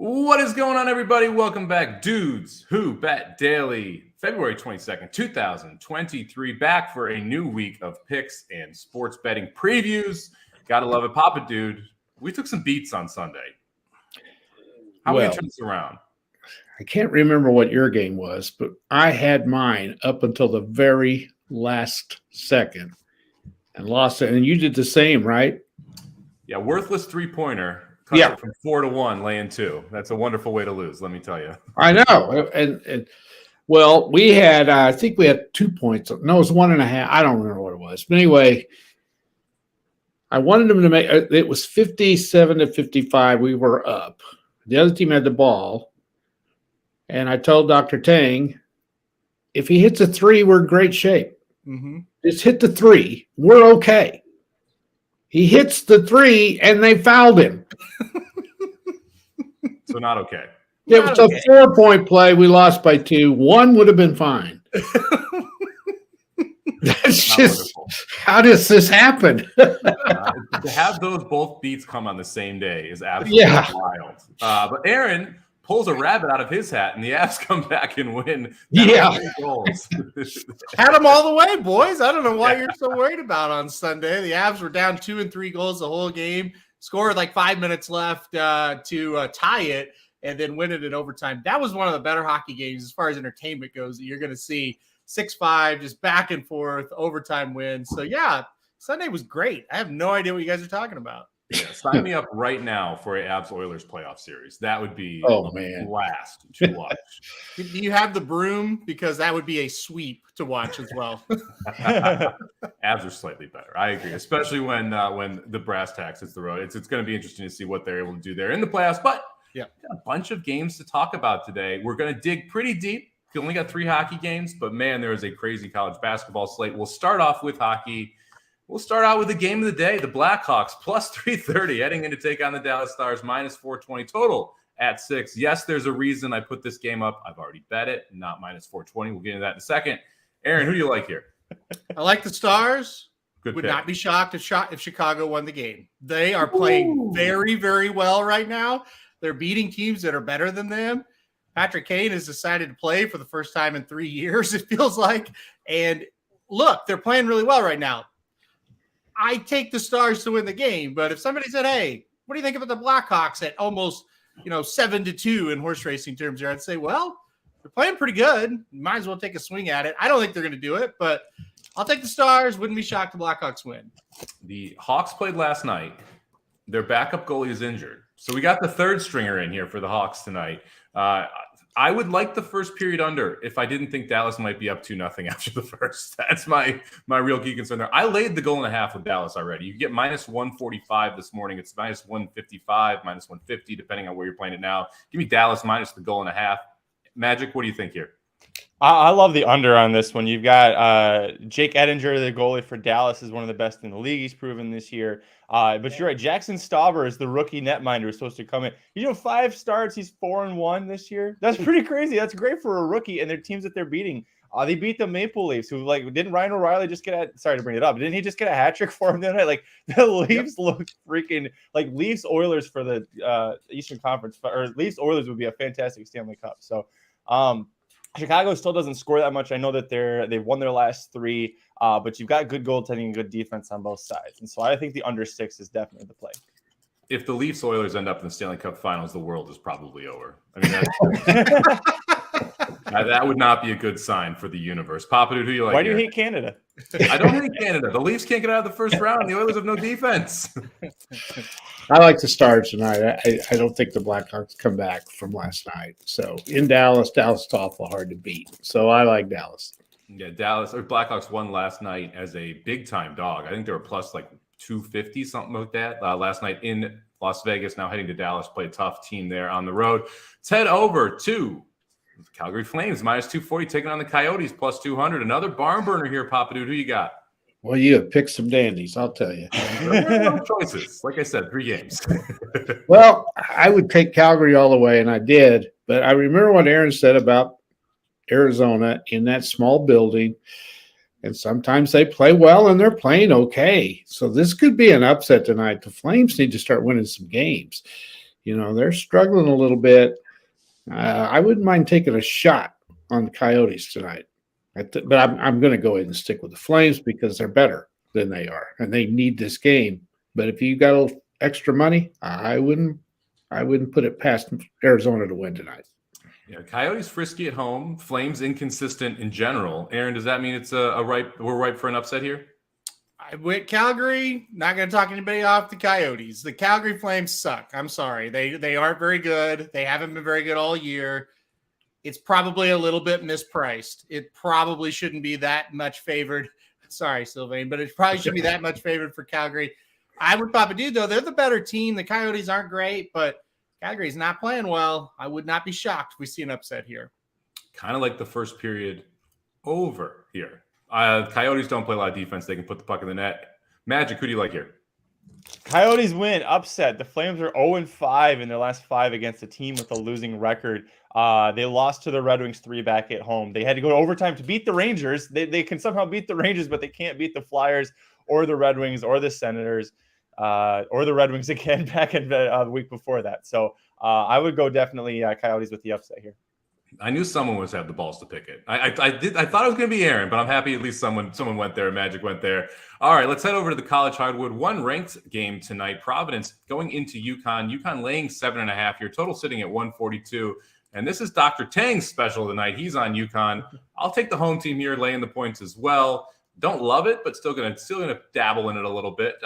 What is going on, everybody? Welcome back, Dudes Who Bet Daily, February 22nd, 2023. Back for a new week of picks and sports betting previews. Gotta love it. Papa Dude, we took some beats on Sunday. How are we going to turn this around? I can't remember what your game was, but I had mine up until the very last second and lost it. And you did the same, right? Yeah, worthless three-pointer. It from 4-1, laying 2. That's a wonderful way to lose, let me tell you. I know. And well, we had, I think we had 2 points. No, it was 1.5. I don't remember what it was. But anyway, I wanted them to make it was 57-55. We were up. The other team had the ball. And I told Dr. Tang, if he hits a 3, we're in great shape. Mm-hmm. Just hit the 3. We're okay. He hits the 3, and they fouled him. So not okay. It was a 4-point play. We lost by 2. 1 would have been fine. That's just wonderful. How does this happen? To have those both beats come on the same day is absolutely wild. But Aaron pulls a rabbit out of his hat, and the Avs come back and win. Goals. Had them all the way, boys. I don't know why you're so worried about on Sunday. The Avs were down 2 and 3 goals the whole game, scored like 5 minutes left to tie it, and then win it in overtime. That was one of the better hockey games as far as entertainment goes that you're going to see. 6-5, just back and forth, overtime wins. So, yeah, Sunday was great. I have no idea what you guys are talking about. Yeah, sign me up right now for a Avs-Oilers playoff series. That would be a blast to watch. Do you have the broom? Because that would be a sweep to watch as well. Avs are slightly better. I agree, especially when the brass tacks hits the road. It's going to be interesting to see what they're able to do there in the playoffs. But got a bunch of games to talk about today. We're going to dig pretty deep. We only got 3 hockey games, but man, there is a crazy college basketball slate. We'll start off with hockey. We'll start out with the game of the day, the Blackhawks, plus 330, heading in to take on the Dallas Stars, minus 420 total at 6. Yes, there's a reason I put this game up. I've already bet it, not minus 420. We'll get into that in a second. Aaron, who do you like here? I like the Stars. Good Would pick. not be shocked if Chicago won the game. They are playing very, very well right now. They're beating teams that are better than them. Patrick Kane has decided to play for the first time in 3 years, it feels like. And look, they're playing really well right now. I take the Stars to win the game, but if somebody said, hey, what do you think about the Blackhawks at almost, 7-2 in horse racing terms here, I'd say, well, they're playing pretty good. Might as well take a swing at it. I don't think they're going to do it, but I'll take the Stars. Wouldn't be shocked the Blackhawks win. The Hawks played last night. Their backup goalie is injured. So we got the third stringer in here for the Hawks tonight. I would like the first period under if I didn't think Dallas might be up 2-0 after the first. That's my real key concern there. I laid the 1.5 with Dallas already. You get minus 145 this morning. It's minus 155, minus 150, depending on where you're playing it now. Give me Dallas minus the 1.5. Magic, what do you think here? I love the under on this one. You've got Jake Ettinger, the goalie for Dallas, is one of the best in the league. He's proven this year. But you're right. Jackson Stauber is the rookie netminder who's supposed to come in. 5 starts. He's 4-1 this year. That's pretty crazy. That's great for a rookie. And their teams that they're beating. They beat the Maple Leafs, who didn't Ryan O'Reilly just get sorry to bring it up. Didn't he just get a hat trick for him the other night? The Leafs look freaking Leafs Oilers for the Eastern Conference, or Leafs Oilers would be a fantastic Stanley Cup. So, Chicago still doesn't score that much. I know that they've won their last 3, but you've got good goaltending and good defense on both sides. And so I think the under 6 is definitely the play. If the Leafs Oilers end up in the Stanley Cup Finals, the world is probably over. I mean, that would not be a good sign for the universe. Papa, who do you like? Why do you hate Canada? I don't hate Canada. The Leafs can't get out of the first round. The Oilers have no defense. I like the Stars tonight. I don't think the Blackhawks come back from last night. So in Dallas is awful hard to beat. So I like Dallas. Yeah, Blackhawks won last night as a big-time dog. I think they were plus 250, something like that, last night in Las Vegas. Now heading to Dallas, play a tough team there on the road. Let's head over to Calgary Flames, minus 240, taking on the Coyotes, plus 200. Another barn burner here, Papa Dude. Who you got? Well, you have picked some dandies, I'll tell you. No choices. Like I said, 3 games. Well, I would take Calgary all the way, and I did. But I remember what Aaron said about Arizona in that small building. And sometimes they play well, and they're playing okay. So this could be an upset tonight. The Flames need to start winning some games. They're struggling a little bit. I wouldn't mind taking a shot on the Coyotes tonight. But I'm going to go ahead and stick with the Flames because they're better than they are, and they need this game. But if you got a little extra money, I wouldn't put it past Arizona to win tonight. Yeah, Coyotes frisky at home, Flames inconsistent in general. Aaron, does that mean it's we're ripe for an upset here? I went Calgary. Not going to talk anybody off the Coyotes. The Calgary Flames suck. I'm sorry. They aren't very good. They haven't been very good all year. It's probably a little bit mispriced. It probably shouldn't be that much favored. Sorry, Sylvain, but it probably shouldn't be that much favored for Calgary. I would Papa Dude, though. They're the better team. The Coyotes aren't great, but Calgary's not playing well. I would not be shocked if we see an upset here. Kind of like the first period over here. Coyotes don't play a lot of defense. They can put the puck in the net. Magic, who do you like here? Coyotes win, upset. The Flames are 0-5 in their last 5 against a team with a losing record. They lost to the Red Wings 3 back at home. They had to go to overtime to beat the Rangers. They can somehow beat the Rangers, but they can't beat the Flyers or the Red Wings or the Senators or the Red Wings again back in the week before that. So I would go definitely Coyotes with the upset here. I knew someone was have the balls to pick it. I thought it was going to be Aaron, but I'm happy at least someone went there. Magic went there. All right, let's head over to the college hardwood. One ranked game tonight. Providence going into UConn. UConn laying 7.5 here. Total sitting at 142. And this is Dr. Tang's special tonight. He's on UConn. I'll take the home team here, laying the points as well. Don't love it, but still gonna dabble in it a little bit.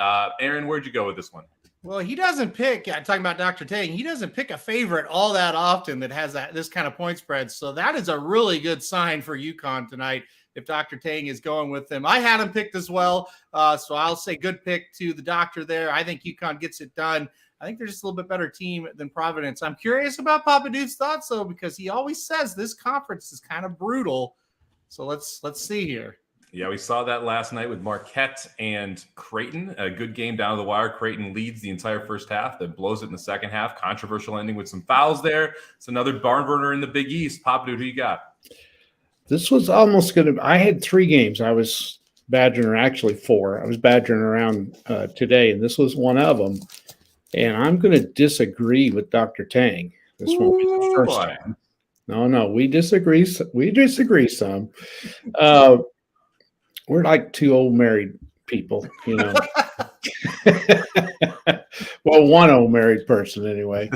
Aaron, where'd you go with this one? Well, he doesn't pick. Talking about Dr. Tang, he doesn't pick a favorite all that often that has this kind of point spread. So that is a really good sign for UConn tonight if Dr. Tang is going with them. I had him picked as well, so I'll say good pick to the doctor there. I think UConn gets it done. I think they're just a little bit better team than Providence. I'm curious about Papa Dude's thoughts, though, because he always says this conference is kind of brutal. So let's see here. Yeah, we saw that last night with Marquette and Creighton. A good game down to the wire. Creighton leads the entire first half, then blows it in the second half. Controversial ending with some fouls there. It's another barn burner in the Big East. Papa Dude, who you got? This was almost going to – I had 3 games. I was badgering – actually 4. I was badgering around today, and this was one of them. And I'm going to disagree with Dr. Tang. This won't be the first time. No, we disagree. We disagree some. We're like 2 old married people, Well, one old married person anyway.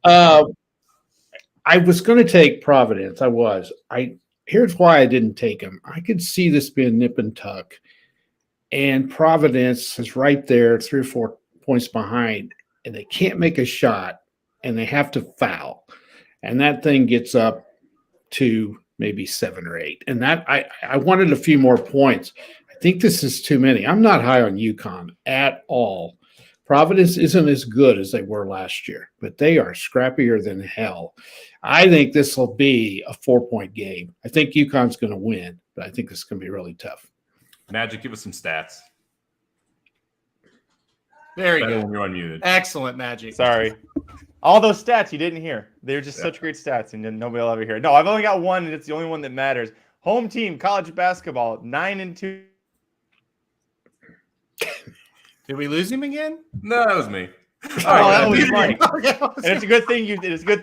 I was going to take Providence. I was. Here's why I didn't take him. I could see this being nip and tuck. And Providence is right there, 3 or 4 points behind, and they can't make a shot, and they have to foul. And that thing gets up to maybe 7 or 8. And that I wanted a few more points. I think this is too many. I'm not high on UConn at all. Providence isn't as good as they were last year, but they are scrappier than hell. I think this will be a 4-point game. I think UConn's going to win, but I think this is going to be really tough. Magic, give us some stats. There you Better go. when you're unmuted. Excellent, Magic. Sorry. All those stats you didn't hear. They're just such great stats, and nobody will ever hear. No, I've only got one, and it's the only one that matters. Home team, college basketball, 9-2. Did we lose him again? No, that was me. That was Mike. Okay. And it's a good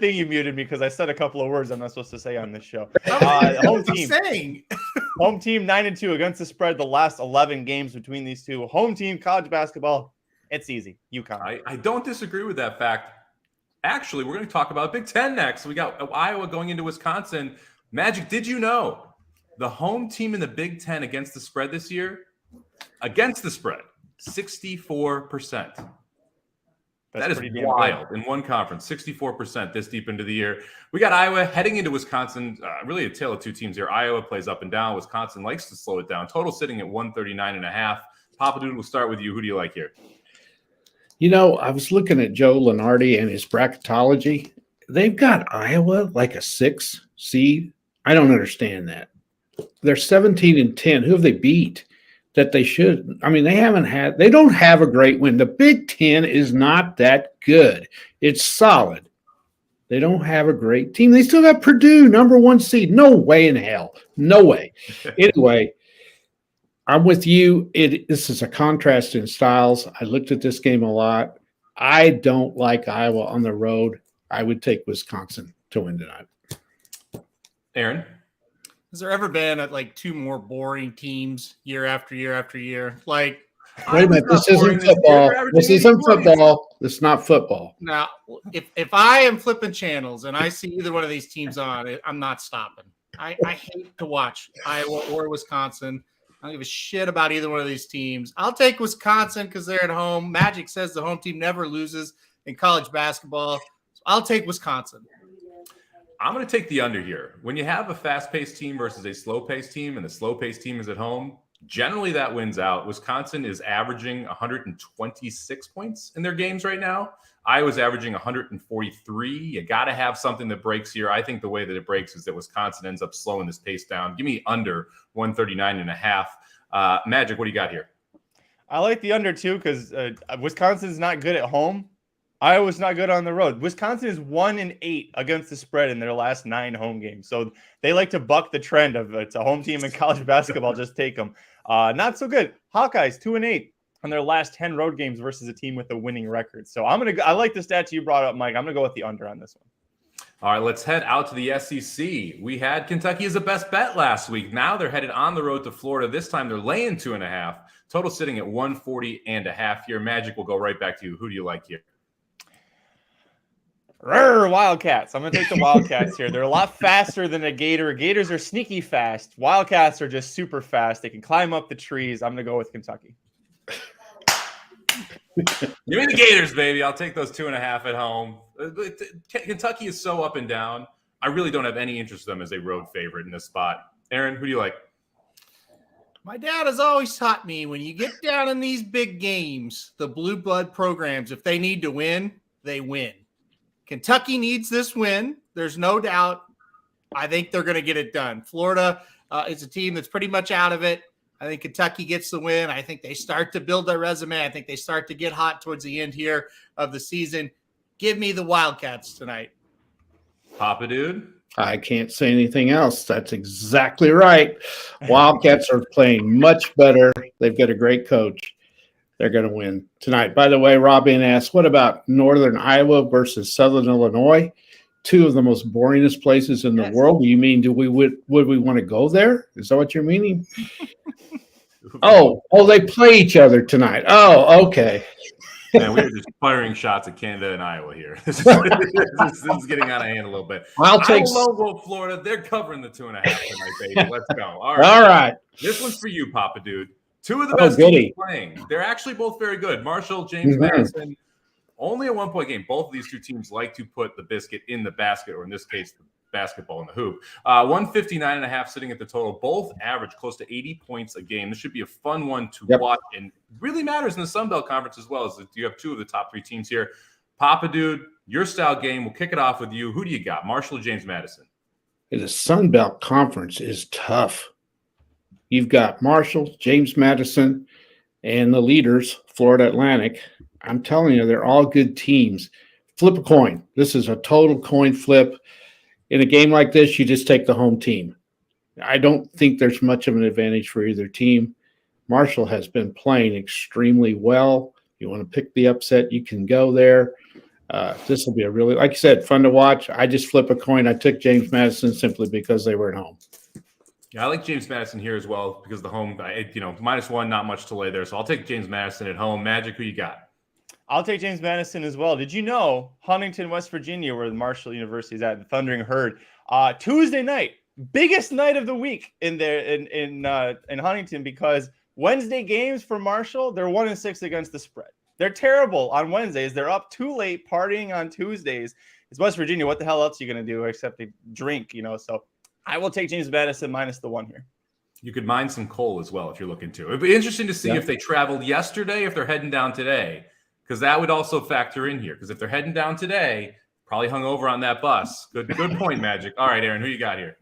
thing you muted me because I said a couple of words I'm not supposed to say on this show. Home team. Home team 9-2 against the spread the last 11 games between these two. Home team, college basketball, it's easy. UConn. I don't disagree with that fact. Actually, we're going to talk about Big Ten next. We got Iowa going into Wisconsin. Magic, did you know the home team in the Big Ten against the spread this year? Against the spread, 64%. That is wild in one conference, 64% this deep into the year. We got Iowa heading into Wisconsin, really a tale of 2 teams here. Iowa plays up and down. Wisconsin likes to slow it down. Total sitting at 139.5. Papa Dude, we'll start with you. Who do you like here? I was looking at Joe Lenardi and his bracketology. They've got Iowa like a 6 seed. I don't understand that. They're 17-10. Who have they beat that they should? I mean, they don't have a great win. The Big Ten is not that good. It's solid. They don't have a great team. They still got Purdue, number 1 seed. No way in hell. No way. Anyway, I'm with you. This is a contrast in styles. I looked at this game a lot. I don't like Iowa on the road. I would take Wisconsin to win tonight. Aaron? Has there ever been like two more boring teams year after year after year? Like, wait a minute, this isn't football. This isn't football. This is not football. Now, if I am flipping channels and I see either one of these teams on, I'm not stopping. I hate to watch Iowa or Wisconsin. I don't give a shit about either one of these teams. I'll take Wisconsin because they're at home. Magic says the home team never loses in college basketball. So I'll take Wisconsin. I'm going to take the under here. When you have a fast-paced team versus a slow-paced team, and the slow-paced team is at home, generally that wins out. Wisconsin is averaging 126 points in their games right now. Iowa's averaging 143. You got to have something that breaks here. I think the way that it breaks is that Wisconsin ends up slowing this pace down. Give me under 139.5. Magic, what do you got here? I like the under too because Wisconsin's not good at home. Iowa's not good on the road. Wisconsin is 1-8 against the spread in their last 9 home games. So they like to buck the trend of it's a home team in college basketball. Just take them. Not so good. Hawkeyes 2-8 on their last 10 road games versus a team with a winning record. So I like the stats you brought up, Mike. I'm gonna go with the under on this one. All right, let's head out to the SEC. We had Kentucky as a best bet last week. Now they're headed on the road to Florida. This time they're laying 2.5. Total sitting at 140.5 here. Magic, will go right back to you. Who do you like here? Wildcats. I'm going to take the Wildcats here. They're a lot faster than a Gator. Gators are sneaky fast. Wildcats are just super fast. They can climb up the trees. I'm going to go with Kentucky. Give me the Gators, baby. I'll take those 2.5 at home. Kentucky is so up and down. I really don't have any interest in them as a road favorite in this spot. Aaron, who do you like? My dad has always taught me when you get down in these big games, the blue blood programs, if they need to win, they win. Kentucky needs this win. There's no doubt. I think they're going to get it done. Florida is a team that's pretty much out of it. I think Kentucky gets the win. I think they start to build their resume. I think they start to get hot towards the end here of the season. Give me the Wildcats tonight. Papa Dude? I can't say anything else. That's exactly right. Wildcats are playing much better. They've got a great coach. They're going to win tonight. By the way, Robin asked, what about Northern Iowa versus Southern Illinois? Two of the most boringest places in the world. Do you mean would we want to go there? Is that what you're meaning? Oh, they play each other tonight. Oh, okay. Man, we are just firing shots at Canada and Iowa here. This is getting out of hand a little bit. I'll take Florida. They're covering the 2.5 tonight, baby. Let's go. All right. This one's for you, Papa Dude. Two of the best teams playing. They're actually both very good. Marshall, James Madison, only a 1-point game. Both of these two teams like to put the biscuit in the basket, or in this case, the basketball in the hoop. 159.5 sitting at the total. Both average close to 80 points a game. This should be a fun one to watch, and really matters in the Sun Belt Conference as well, as you have two of the top 3 teams here. Papa Dude, your style game. We'll kick it off with you. Who do you got? Marshall or James Madison? The Sun Belt Conference is tough. You've got Marshall, James Madison, and the leaders, Florida Atlantic. I'm telling you, they're all good teams. Flip a coin. This is a total coin flip. In a game like this, you just take the home team. I don't think there's much of an advantage for either team. Marshall has been playing extremely well. You want to pick the upset, you can go there. This will be a really, like you said, fun to watch. I just flip a coin. I took James Madison simply because they were at home. Yeah, I like James Madison here as well because the home, -1, not much to lay there. So I'll take James Madison at home. Magic, who you got? I'll take James Madison as well. Did you know Huntington, West Virginia, where the Marshall University is at, the Thundering Herd, Tuesday night, biggest night of the week in Huntington, because Wednesday games for Marshall, they're 1-6 against the spread. They're terrible on Wednesdays. They're up too late partying on Tuesdays. It's West Virginia. What the hell else are you going to do except to drink, So I will take James Madison -1 here. You could mine some coal as well if you're looking to. It'd be interesting to see if they traveled yesterday, if they're heading down today, because that would also factor in here. Because if they're heading down today, probably hung over on that bus. Good point, Magic. All right, Aaron, who you got here?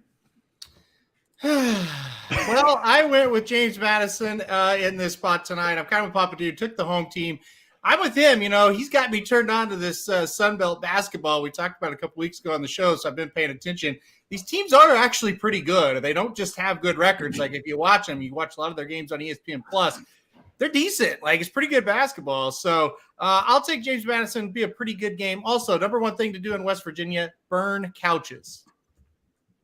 Well, I went with James Madison in this spot tonight. I'm kind of a Papa Dude, took the home team. I'm with him. He's got me turned on to this Sun Belt basketball. We talked about it a couple weeks ago on the show, so I've been paying attention. These teams are actually pretty good. They don't just have good records. Like if you watch them, you watch a lot of their games on ESPN+. they're decent. Like, it's pretty good basketball. So I'll take James Madison. It'd be a pretty good game. Also, number one thing to do in West Virginia, burn couches.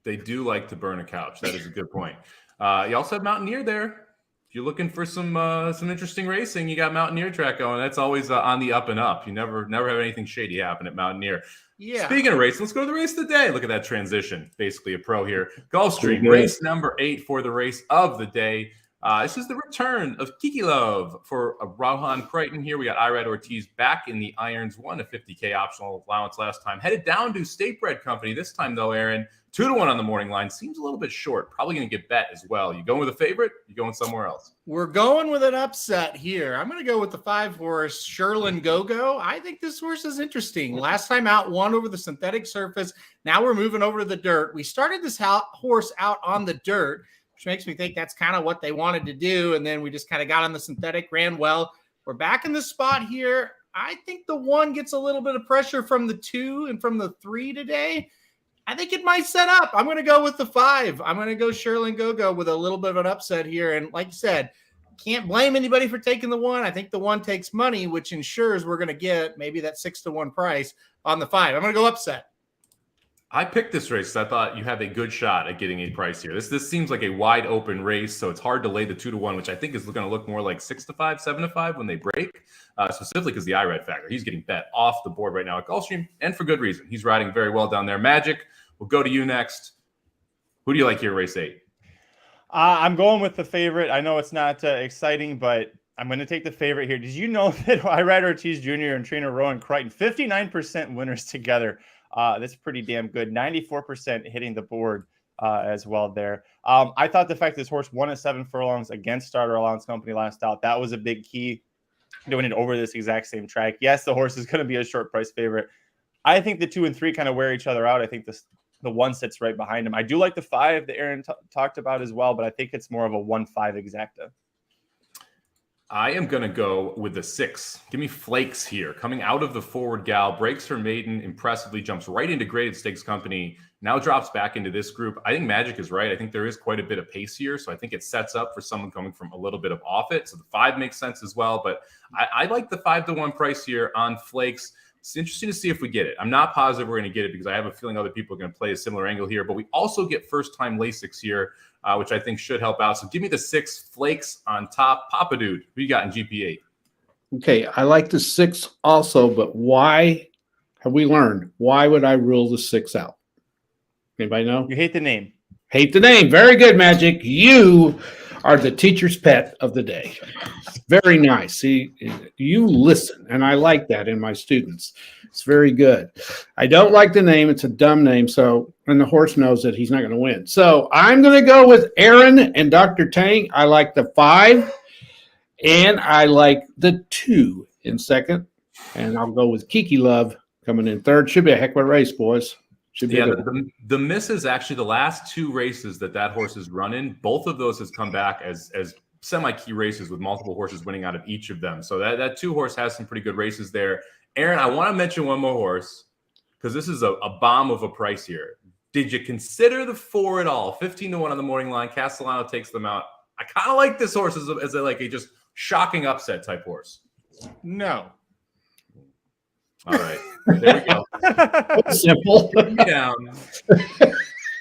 They do like to burn a couch. That is a good point. You also have Mountaineer there. If you're looking for some interesting racing, you got Mountaineer track going. That's always on the up and up. You never have anything shady happen at Mountaineer. Yeah. Speaking of racing, let's go to the race of the day. Look at that transition. Basically a pro here. Gulfstream, race number 8 for the race of the day. This is the return of Kiki Love for Rohan Crichton here. We got Irad Ortiz back in the irons, won a $50K optional allowance last time. Headed down to State Bread Company this time, though, Aaron. 2-1 on the morning line. Seems a little bit short. Probably going to get bet as well. You going with a favorite? You going somewhere else? We're going with an upset here. I'm going to go with the 5-horse Sherlin Go-Go. I think this horse is interesting. Last time out, won over the synthetic surface. Now we're moving over to the dirt. We started this horse out on the dirt, which makes me think that's kind of what they wanted to do. And then we just kind of got on the synthetic, ran well. We're back in the spot here. I think the 1 gets a little bit of pressure from the 2 and from the 3 today. I think it might set up. I'm going to go with the 5. I'm going to go Sherlin Go-Go with a little bit of an upset here. And like you said, can't blame anybody for taking the 1. I think the 1 takes money, which ensures we're going to get maybe that 6-1 price on the 5. I'm going to go upset. I picked this race because I thought you have a good shot at getting a price here. This seems like a wide open race, so it's hard to lay the 2-1, which I think is going to look more like 6-5, 7-5 when they break, specifically because the IRAD factor. He's getting bet off the board right now at Gulfstream, and for good reason. He's riding very well down there. Magic, we'll go to you next. Who do you like here, race 8? I'm going with the favorite. I know it's not exciting, but I'm going to take the favorite here. Did you know that Irad Ortiz Jr. and trainer Rowan Crichton, 59% winners together? That's pretty damn good. 94% hitting the board as well there. I thought the fact this horse won at 7 furlongs against Starter Allowance Company last out, that was a big key doing it over this exact same track. Yes, the horse is going to be a short price favorite. I think the 2 and 3 kind of wear each other out. I think the 1 sits right behind him. I do like the 5 that Aaron talked about as well, but I think it's more of a 1-5 exacta. I am going to go with the 6. Give me Flakes here. Coming out of the forward gal, breaks her maiden impressively, jumps right into Graded Stakes Company, now drops back into this group. I think Magic is right. I think there is quite a bit of pace here, so I think it sets up for someone coming from a little bit of off it. So the 5 makes sense as well, but I like the 5-1 price here on Flakes. It's interesting to see if we get it. I'm not positive we're going to get it because I have a feeling other people are going to play a similar angle here, but we also get first-time Lasix here, which I think should help out. So give me the 6 Flakes on top. Papa Dude, who you got in GP8? Okay, I like the 6 also, but why have we learned? Why would I rule the 6 out? Anybody know? You hate the name. Hate the name. Very good, Magic. You are the teacher's pet of the day. Very nice. See, you listen, and I like that in my students. It's very good. I don't like the name. It's a dumb name, and the horse knows that he's not going to win. So I'm going to go with Aaron and Dr. Tang. I like the 5, and I like the 2 in second, and I'll go with Kiki Love coming in third. Should be a heck of a race, boys. Yeah, the miss is actually the last 2 races that horse is running. Both of those has come back as semi-key races with multiple horses winning out of each of them. So that 2 horse has some pretty good races there. Aaron, I want to mention one more horse because this is a bomb of a price here. Did you consider the 4 at all? 15-1 on the morning line. Castellano takes them out. I kind of like this horse as a just shocking upset type horse. No. All right. There we go. Simple. Down.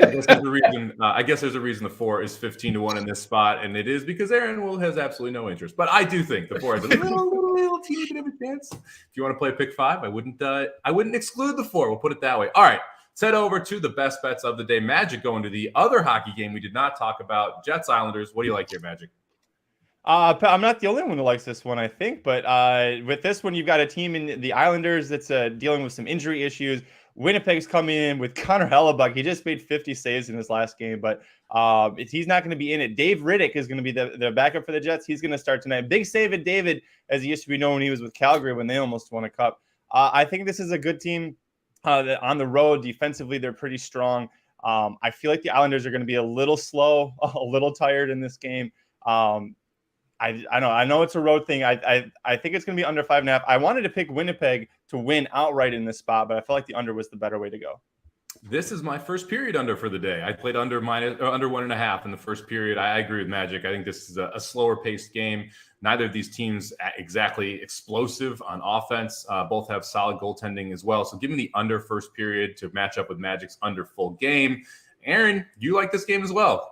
I guess there's a reason the 4 is 15-1 in this spot, and it is because Aaron has absolutely no interest. But I do think the 4 has a little teeny bit of a chance. If you want to play pick 5, I wouldn't exclude the 4. We'll put it that way. All right. Let's head over to the best bets of the day. Magic going to the other hockey game we did not talk about. Jets Islanders. What do you like here, Magic? I'm not the only one who likes this one, I think. But with this one, you've got a team in the Islanders that's dealing with some injury issues. Winnipeg's coming in with Connor Hellebuck. He just made 50 saves in his last game, but he's not going to be in it. Dave Riddick is going to be the backup for the Jets. He's going to start tonight. Big save at David, as he used to be known when he was with Calgary when they almost won a cup. I think this is a good team on the road. Defensively, they're pretty strong. I feel like the Islanders are going to be a little slow, a little tired in this game. I know it's a road thing. I think it's going to be under 5.5. I wanted to pick Winnipeg to win outright in this spot, but I felt like the under was the better way to go. This is my first period under for the day. I played under 1.5 in the first period. I agree with Magic. I think this is a slower paced game. Neither of these teams exactly explosive on offense. Both have solid goaltending as well. So give me the under first period to match up with Magic's under full game. Aaron, you like this game as well?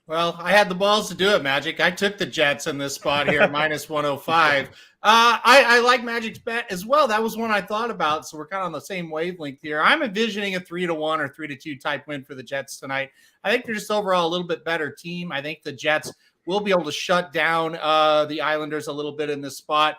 Well, I had the balls to do it, Magic. I took the Jets in this spot here, minus 105. I like Magic's bet as well. That was one I thought about, so we're kind of on the same wavelength here. I'm envisioning a 3-1 or 3-2 type win for the Jets tonight. I think they're just overall a little bit better team. I think the Jets will be able to shut down the Islanders a little bit in this spot.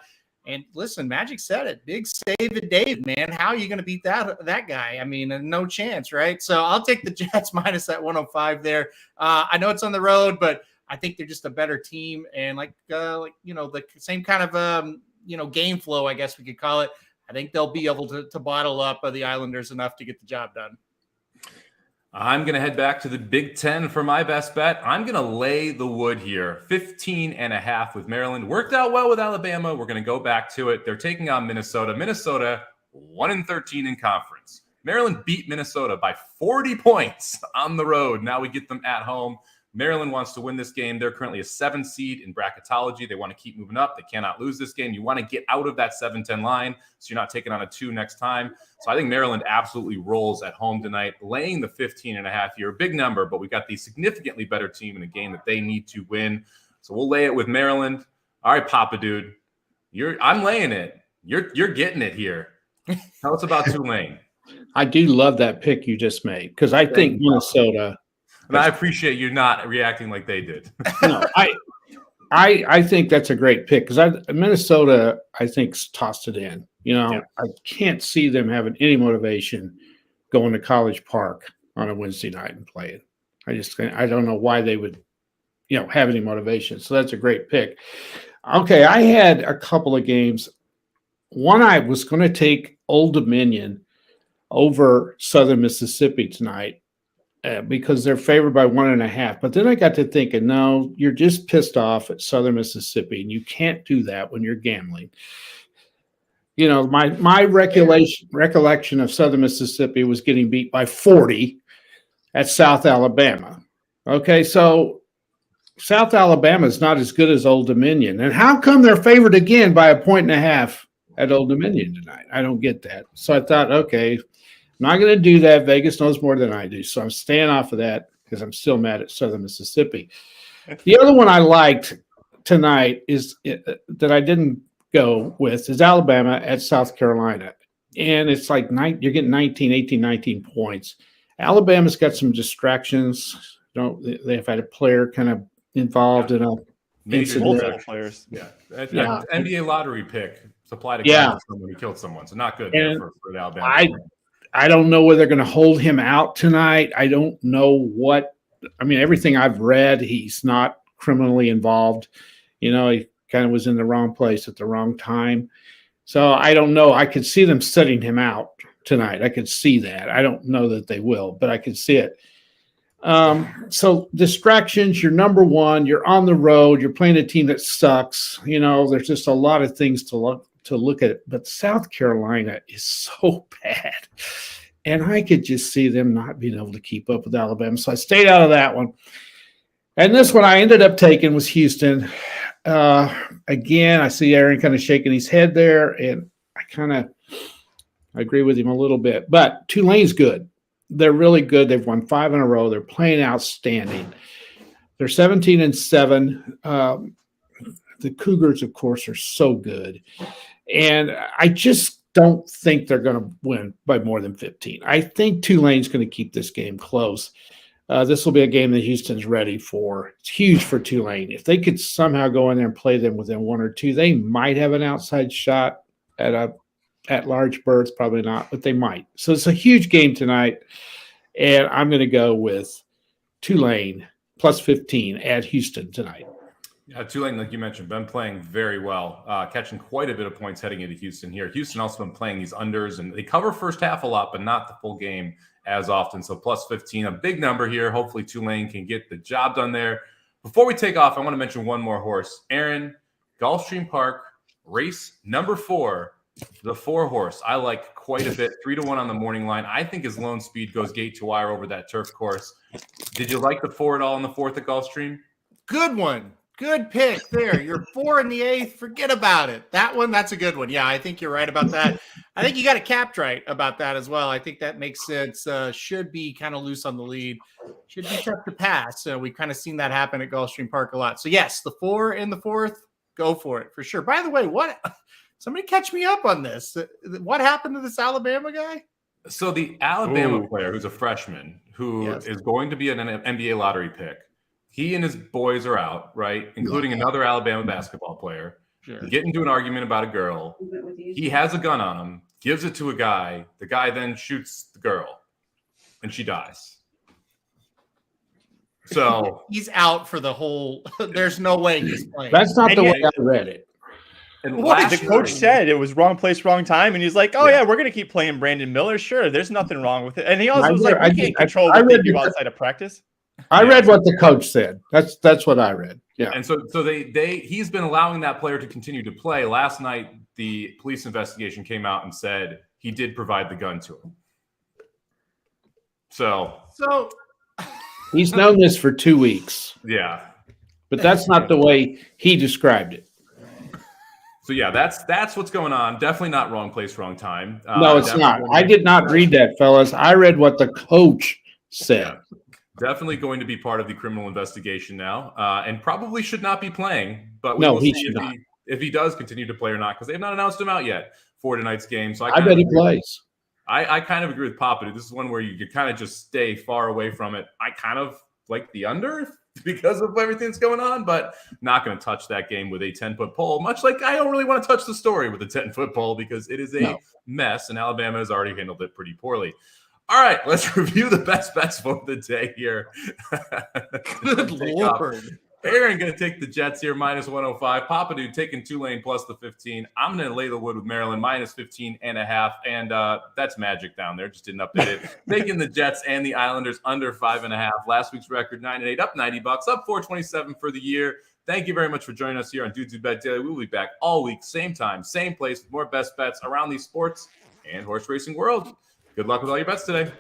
And listen, Magic said it. Big David Dave, man. How are you going to beat that guy? I mean, no chance, right? So I'll take the Jets minus that 105 there. I know it's on the road, but I think they're just a better team. And the same kind of, game flow, I guess we could call it. I think they'll be able to bottle up the Islanders enough to get the job done. I'm going to head back to the Big Ten for my best bet. I'm going to lay the wood here. 15.5 with Maryland. Worked out well with Alabama. We're going to go back to it. They're taking on Minnesota. Minnesota 1-13 in conference. Maryland beat Minnesota by 40 points on the road. Now we get them at home. Maryland wants to win this game. They're currently a 7 seed in bracketology. They want to keep moving up. They cannot lose this game. You want to get out of that 7-10 line so you're not taking on a 2 next time. So I think Maryland absolutely rolls at home tonight, laying the 15.5 here. A big number, but we got the significantly better team in a game that they need to win. So we'll lay it with Maryland. All right, Papa dude. I'm laying it. You're getting it here. Tell us about Tulane. I do love that pick you just made because I think Minnesota. And I appreciate you not reacting like they did. No, I think that's a great pick because Minnesota, I think, tossed it in. I can't see them having any motivation going to College Park on a Wednesday night and playing. I don't know why they would, have any motivation. So that's a great pick. Okay, I had a couple of games. One, I was going to take Old Dominion over Southern Mississippi tonight. Because they're favored by 1.5. But then I got to thinking, no, you're just pissed off at Southern Mississippi, and you can't do that when you're gambling. My recollection of Southern Mississippi was getting beat by 40 at South Alabama. Okay, so South Alabama is not as good as Old Dominion. And how come they're favored again by 1.5 at Old Dominion tonight? I don't get that. So I thought, okay, I'm not going to do that. Vegas knows more than I do. So I'm staying off of that because I'm still mad at Southern Mississippi. The other one I liked tonight is that I didn't go with is Alabama at South Carolina. And it's like you're getting 19 points. Alabama's got some distractions. They've had a player kind of involved in a multiple players. Yeah. NBA lottery pick supplied to someone who killed someone. So not good for Alabama. I don't know whether they're going to hold him out tonight. I don't know everything I've read, he's not criminally involved. He kind of was in the wrong place at the wrong time. So I don't know. I could see them setting him out tonight. I could see that. I don't know that they will, but I could see it. So distractions, you're number one, you're on the road, you're playing a team that sucks. There's just a lot of things to look at, but South Carolina is so bad. And I could just see them not being able to keep up with Alabama. So I stayed out of that one. And this one I ended up taking was Houston. Again, I see Aaron kind of shaking his head there, and I agree with him a little bit. But Tulane's good. They're really good. They've won 5 in a row. They're playing outstanding. They're 17-7. The Cougars, of course, are so good. And I just don't think they're going to win by more than 15. I think Tulane's going to keep this game close. This will be a game that Houston's ready for. It's huge for Tulane. If they could somehow go in there and play them within 1 or 2, they might have an outside shot at large berths. Probably not, but they might. So it's a huge game tonight. And I'm going to go with Tulane plus 15 at Houston tonight. Yeah, Tulane, like you mentioned, been playing very well, catching quite a bit of points heading into Houston here. Houston also been playing these unders, and they cover first half a lot, but not the full game as often. So plus 15, a big number here. Hopefully Tulane can get the job done there. Before we take off, I want to mention one more horse. Aaron, Gulfstream Park, race number 4, The 4 horse, I like quite a bit. 3-1 on the morning line. I think his lone speed goes gate to wire over that turf course. Did you like the 4 at all in the 4th at Gulfstream? Good one. Good pick there. You're 4 in the 8th. Forget about it. That one, that's a good one. Yeah, I think you're right about that. I think you got it capped right about that as well. I think that makes sense. Should be kind of loose on the lead. Should be tough to pass. We've kind of seen that happen at Gulfstream Park a lot. So, yes, the 4 in the 4th, go for it for sure. By the way, somebody catch me up on this. What happened to this Alabama guy? So the Alabama player who's a freshman who is going to be an NBA lottery pick, he and his boys are out, right? Including another Alabama basketball player. Sure. Get into an argument about a girl. He has a gun on him, gives it to a guy. The guy then shoots the girl, and she dies. So he's out for the whole. There's no way he's playing. That's not the way I read it. And the coach said it was wrong place, wrong time, and he's like, "Oh yeah, we're gonna keep playing Brandon Miller. Sure, there's nothing wrong with it." And he also was like, "We can't control what they do outside of practice." I read what the coach said. That's what I read. Yeah. And so he's been allowing that player to continue to play. Last night, the police investigation came out and said he did provide the gun to him. So he's known this for 2 weeks. Yeah. But that's not the way he described it. So yeah, that's what's going on. Definitely not wrong place, wrong time. No, it's not. I did not read that, fellas. I read what the coach said. Yeah. Definitely going to be part of the criminal investigation now, and probably should not be playing. But we will see if he does continue to play or not, because they've not announced him out yet for tonight's game. So I bet he plays. I kind of agree with Papa. This is one where you kind of just stay far away from it. I kind of like the under because of everything that's going on, but not going to touch that game with a 10-foot pole, much like I don't really want to touch the story with a 10-foot pole because it is a mess, and Alabama has already handled it pretty poorly. All right, let's review the best bets for the day here. Good Lord. Aaron going to take the Jets here, minus 105. Papa Dude taking Tulane plus the 15. I'm going to lay the wood with Maryland, minus 15.5. And that's magic down there. Just didn't update it. Taking the Jets and the Islanders under 5.5. Last week's record, 9-8, up $90, up $427 for the year. Thank you very much for joining us here on Dudes Who Bet Daily. We'll be back all week, same time, same place, with more best bets around the sports and horse racing world. Good luck with all your bets today.